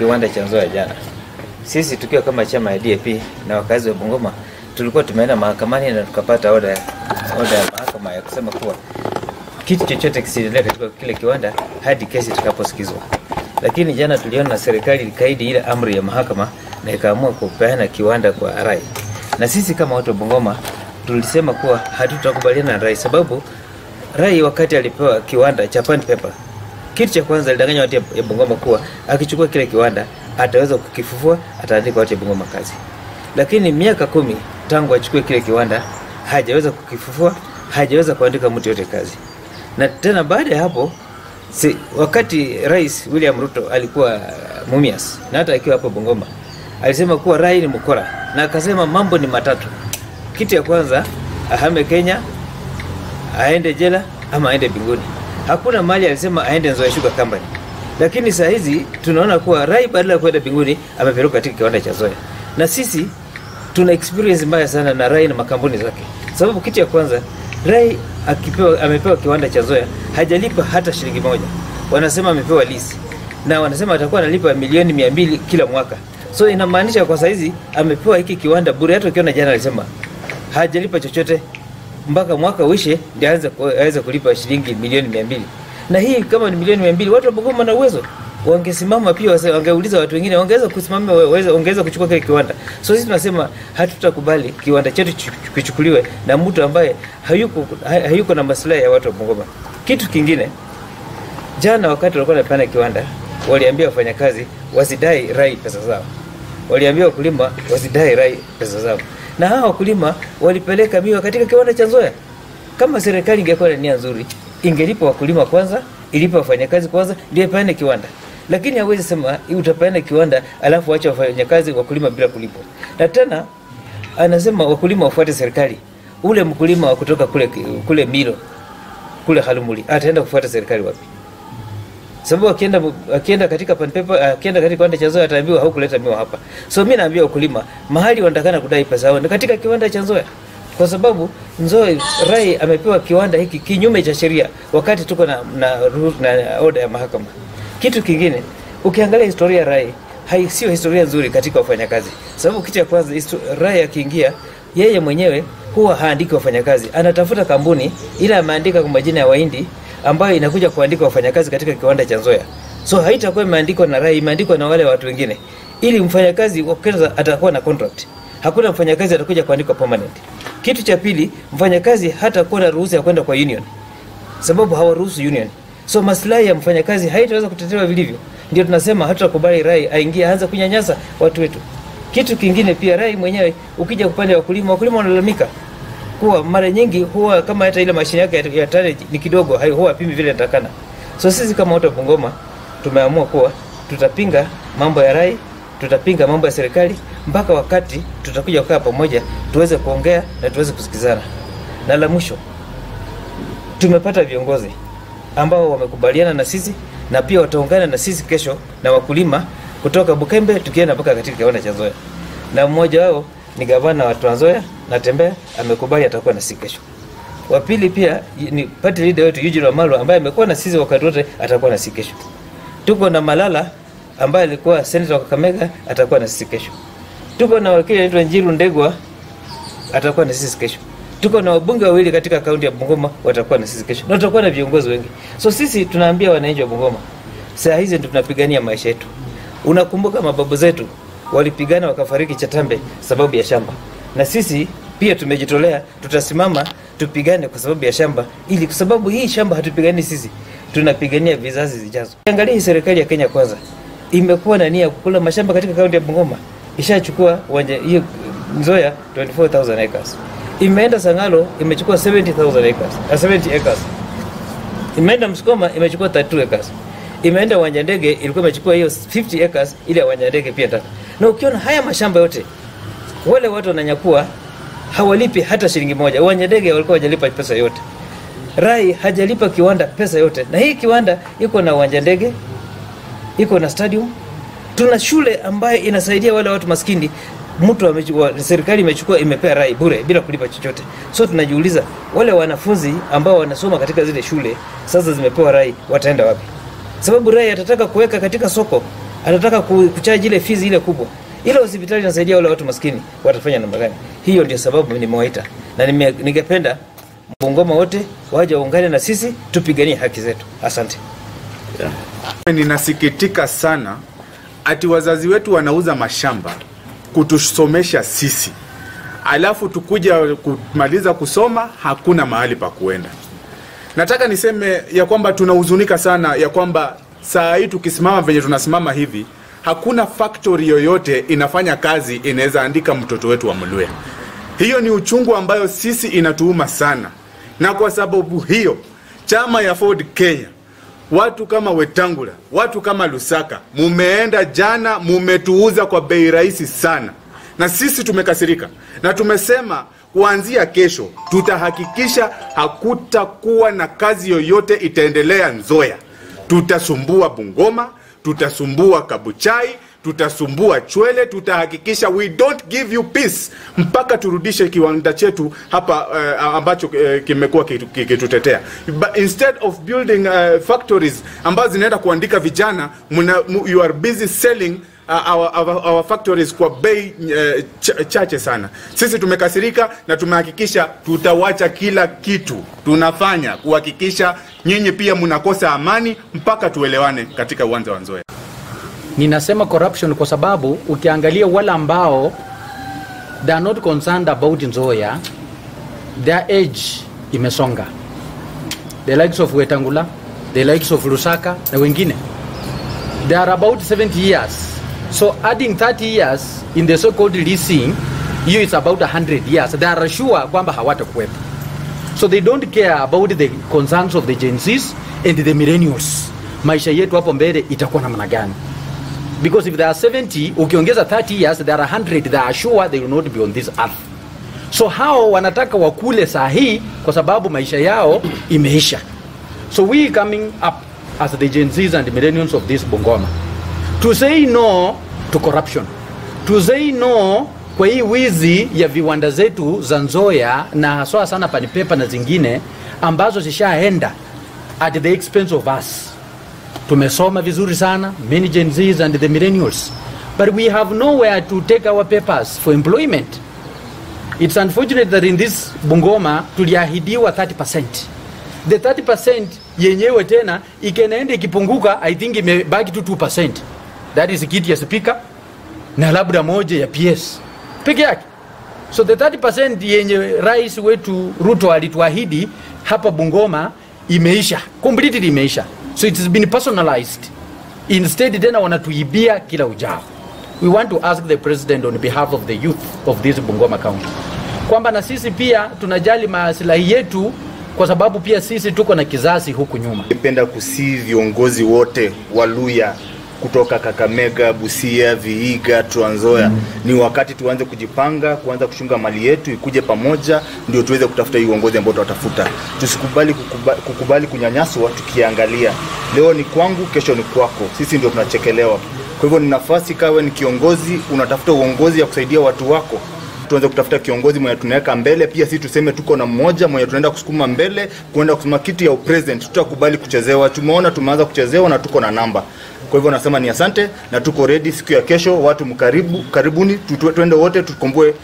kiwanda cha Nzoia jana. Sisi tukiwa kama chama ya DAP na wakazi wa Bungoma tulikuwa tumeenda mahakamani na tukapata oda ya mahakama ya kusema kuwa kitu chochote kisiendelee katika kile kiwanda hadi kesi itakaposikizwa. Lakini jana tuliona serikali ikaidi ile amri ya mahakama na ikaamua kupeana kiwanda kwa RAI. Na sisi kama watu wa Bungoma tulisema kuwa hatutakubaliana na RAI, sababu RAI wakati alipewa kiwanda cha Pan Paper, kitu cha kwanza alidanganya watu ya Bungoma kuwa akichukua kile kiwanda ataweza kukifufua, ataandika watu ya Bungoma kazi. Lakini miaka 10 tangu achukue kile kiwanda hajaweza kukifufua, hajaweza kuandika mtu yote kazi. Na tena baada ya hapo wakati Rais William Ruto alikuwa Mumias na hata akiwa hapo Bungoma alisema kuwa RAI ni mkora, na akasema mambo ni matatu. Kitu ya kwanza ahame Kenya, aende jela ama aende binguni. Hakuna mali alisema aende Nzoia Sugar Company. Lakini saa hizi tunaona kuwa RAI badala ya kwenda binguni amepelekwa katika kiwanda cha Nzoia. Na sisi tuna experience mbaya sana na RAI na makampuni zake. Sababu kitu ya kwanza RAI amepewa kiwanda cha Nzoia hajalipa hata shilingi moja. Wanasema amepewa lease. Na wanasema atakuwa analipa milioni 200 kila mwaka. So inamaanisha kwa saizi amepewa hiki kiwanda bure. Hata ukiona jana alisema hajalipa chochote mpaka mwaka uishe ndio aweze kulipa shilingi milioni 200. Na hii kama ni milioni 200, watu wa Bungoma na uwezo wangesimama pia, wangeuliza watu wengine, wangeweza kusimama, wangeweza kuchukua kile kiwanda. So sisi tunasema hatutakubali kiwanda chetu kichukuliwe na mtu ambaye hayuko na maslahi ya watu wa Bungoma. Kitu kingine, jana wakati walikuwa wanapana kiwanda, waliambia wafanyakazi wasidai RAI pesa zao. Waliambia wakulima wasidai RAI pesa zao. Na hao wakulima walipeleka miwa katika kiwanda cha Nzoia. Kama serikali ingekuwa na nia nzuri, ingelipa wakulima kwanza, ilipa wafanyakazi kwanza, ndio ipeane kiwanda. Lakini hawezi sema utapeana kiwanda alafu acha wafanyakazi wakulima bila kulipwa. Na tena anasema wakulima wafuate serikali. Ule mkulima wa kutoka kule Milo, kule Halumuli, ataenda kufuata serikali wapi? Sababu akienda katika Pan Paper, akienda katika kiwanda cha Nzoia ataambiwa haukuleta miwa hapa. So mimi naambia wakulima mahali wanatakana kudai pesa yao katika kiwanda cha Nzoia. Kwa sababu RAI amepewa kiwanda hiki kinyume cha sheria wakati tuko na order ya mahakama. Kitu kingine, ukiangalia historia ya RAI, sio historia nzuri katika wafanyakazi. Sababu kitu cha kwanza RAI akiingia, yeye mwenyewe huwa haandiki wafanyakazi. Anatafuta kampuni ila ameandika kwa majina ya Wahindi ambayo inakuja kuandika wafanyakazi katika kiwanda cha Nzoia. So haitakuwa imeandikwa na RAI, imeandikwa na wale watu wengine. Ili mfanyakazi wakati atakuwa na contract. Hakuna mfanyakazi atakuja kuandikwa permanent. Kitu cha pili, mfanyakazi hata kuwa na ruhusa ya kwenda kwa union. Sababu hawaruhusu union. So maslahi ya mfanyakazi haitaweza kutetewa vilivyo. Ndio tunasema hatutakubali RAI aingie aanze kunyanyasa watu wetu. Kitu kingine pia, RAI mwenyewe ukija kupanda wakulima wanalalamika kuwa mara nyingi huwa kama hata ile mashine yake ya tani ni kidogo, huwa pimi vile inatakana. So sisi kama watu wa Bungoma tumeamua kuwa tutapinga mambo ya RAI, tutapinga mambo ya serikali mpaka wakati tutakuja kukaa pamoja tuweze kuongea na tuweze kusikizana. Na la mwisho, tumepata viongozi ambao wamekubaliana na sisi na pia wataungana na sisi kesho na wakulima kutoka Bukembe tukienda mpaka katika kiwanda cha Nzoia. Na mmoja wao ni gavana wa Trans Nzoia na Tembea, amekubali atakuwa na sisi kesho. Wa pili pia ni party leader wetu Eugene Wamalwa ambaye amekuwa na sisi wakati wote, atakuwa na sisi kesho. Tuko na Malala ambaye alikuwa senator wa Kakamega, atakuwa na sisi kesho. Tuko na wakili anaitwa Njiru Ndegwa, atakuwa na sisi kesho. Tuko na wabunge wawili katika kaunti ya Bungoma, watakuwa na sisi kesho. Na tutakuwa na viongozi wengi. So sisi tunaambia wananchi wa Bungoma, saa hizi ndio tunapigania maisha yetu. Unakumbuka mababu zetu walipigana wakafariki Chatambe sababu ya shamba. Na sisi pia tumejitolea, tutasimama tupigane kwa sababu ya shamba, ili kwa sababu hii shamba hatupigani sisi, tunapigania vizazi zijazo. Angalia hii serikali ya Kenya Kwanza imekuwa na nia kukula mashamba katika kaunti ya Bungoma. Ishachukua uwanja hiyo Nzoia 24,000 acres. Imeenda Sangalo imechukua 70,000 acres, 70 acres. Imeenda Msukoma imechukua 32 acres. Imeenda Uwanja Ndege ilikuwa imechukua hiyo 50 acres, ile Uwanja Ndege pia tatu. Na ukiona haya mashamba yote, wale watu wananyakua hawalipi hata shilingi moja. Uwanja Ndege walikuwa hawajalipa pesa yote. RAI hajalipa kiwanda pesa yote. Na hii kiwanda iko na Uwanja Ndege, iko na stadium. Tuna shule ambayo inasaidia wale watu maskini. Serikali imechukua imepea RAI bure bila kulipa chochote. So tunajiuliza wale wanafunzi ambao wanasoma katika zile shule sasa zimepewa RAI wataenda wapi? Sababu RAI atataka kuweka katika soko Anataka kuchaji ile fees ile kubwa. Ile hospitali inasaidia wale watu maskini, watafanya namna gani? Hiyo ndio sababu nimewaita. Na ningependa Bungoma wote waje waungane na sisi tupiganie haki zetu. Asante. Yeah. Ninasikitika sana ati wazazi wetu wanauza mashamba kutusomesha sisi. Alafu tukuja kumaliza kusoma hakuna mahali pa kuenda. Nataka niseme ya kwamba tunahuzunika sana ya kwamba saa hii tukisimama venye tunasimama hivi, hakuna factory yoyote inafanya kazi inaweza andika mtoto wetu wa Mluhya. Hiyo ni uchungu ambayo sisi inatuuma sana. Na kwa sababu hiyo, chama ya Ford Kenya, watu kama Wetangula, watu kama Lusaka, mumeenda jana, mumetuuza kwa bei rahisi sana. Na sisi tumekasirika. Na tumesema kuanzia kesho, tutahakikisha hakutakuwa na kazi yoyote itaendelea Nzoia. Tutasumbua Bungoma, tutasumbua Kabuchai, tutasumbua Chwele, tutahakikisha we don't give you peace mpaka turudishe kiwanda chetu hapa ambacho kimekuwa kitutetea. But instead of building factories ambazo zinaenda kuandika vijana, you are busy selling our factories kwa bei chache sana. Sisi tumekasirika na tumehakikisha tutawacha kila kitu tunafanya kuhakikisha nyinyi pia mnakosa amani mpaka tuelewane katika uwanja wa Nzoia. Ninasema corruption kwa sababu ukiangalia wale ambao they are not concerned about Nzoia, their age imesonga. The likes of Wetangula, the likes of Lusaka na wengine, they are about 70 years. So adding 30 years in the so-called leasing, hiyo is about 100 years. They are sure kwamba hawatakuwepo. So they don't care about the concerns of the Gen Zs and the millennials. Maisha yetu hapo mbele itakuwa namna gani? Because if they are 70, ukiongeza 30 years, there are 100, they are sure they will not be on this earth. So hao wanataka wakule sahi kwa sababu maisha yao imeisha. So we coming up as the Gen Zs and the millennials of this Bungoma to say no to corruption, to say no kwa hii wizi ya viwanda zetu za Nzoia na haswa sana Panipepa na zingine ambazo zishaenda at the expense of us. Tumesoma vizuri sana, many Gen Zs and the millennials, but we have nowhere to take our papers for employment. It's unfortunate that in this Bungoma tuliahidiwa 30%. The 30% yenyewe tena ikenaenda ikipunguka, I think imebaki tu 2%. That is kiti ya speaker na labda moja ya PS peke yake. So the 30% yenye rais wetu Ruto alituahidi hapa Bungoma imeisha, completely imeisha. So it has been personalized. Instead tena wanatuibia kila ujao. We want to ask the president on behalf of the youth of this Bungoma county kwamba na sisi pia tunajali maslahi yetu kwa sababu pia sisi tuko na kizazi huku nyuma. Nipenda kusi viongozi wote wa Luhya kutoka Kakamega, Busia, Vihiga, Trans Nzoia, ni wakati tuanze kujipanga, kuanza kuchunga mali yetu ikuje pamoja ndio tuweze kutafuta uongozi ambao tutatafuta. Tusikubali kukubali kunyanyaswa tukiangalia. Leo ni kwangu, kesho ni kwako. Sisi ndio tunachekelewa. Kwa hivyo ni nafasi kawe ni kiongozi, unatafuta uongozi ya kusaidia watu wako. Tuanze kutafuta kiongozi mwenye tunaweka mbele, pia sisi tuseme tuko na mmoja mwenye tunaenda kusukuma mbele, kuenda kusema kiti ya president. Tutakubali kuchezewa. Tumeona tumeanza kuchezewa na tuko na namba. Kwa hivyo nasema ni asante na tuko ready siku ya kesho, watu karibuni tuende wote tukomboe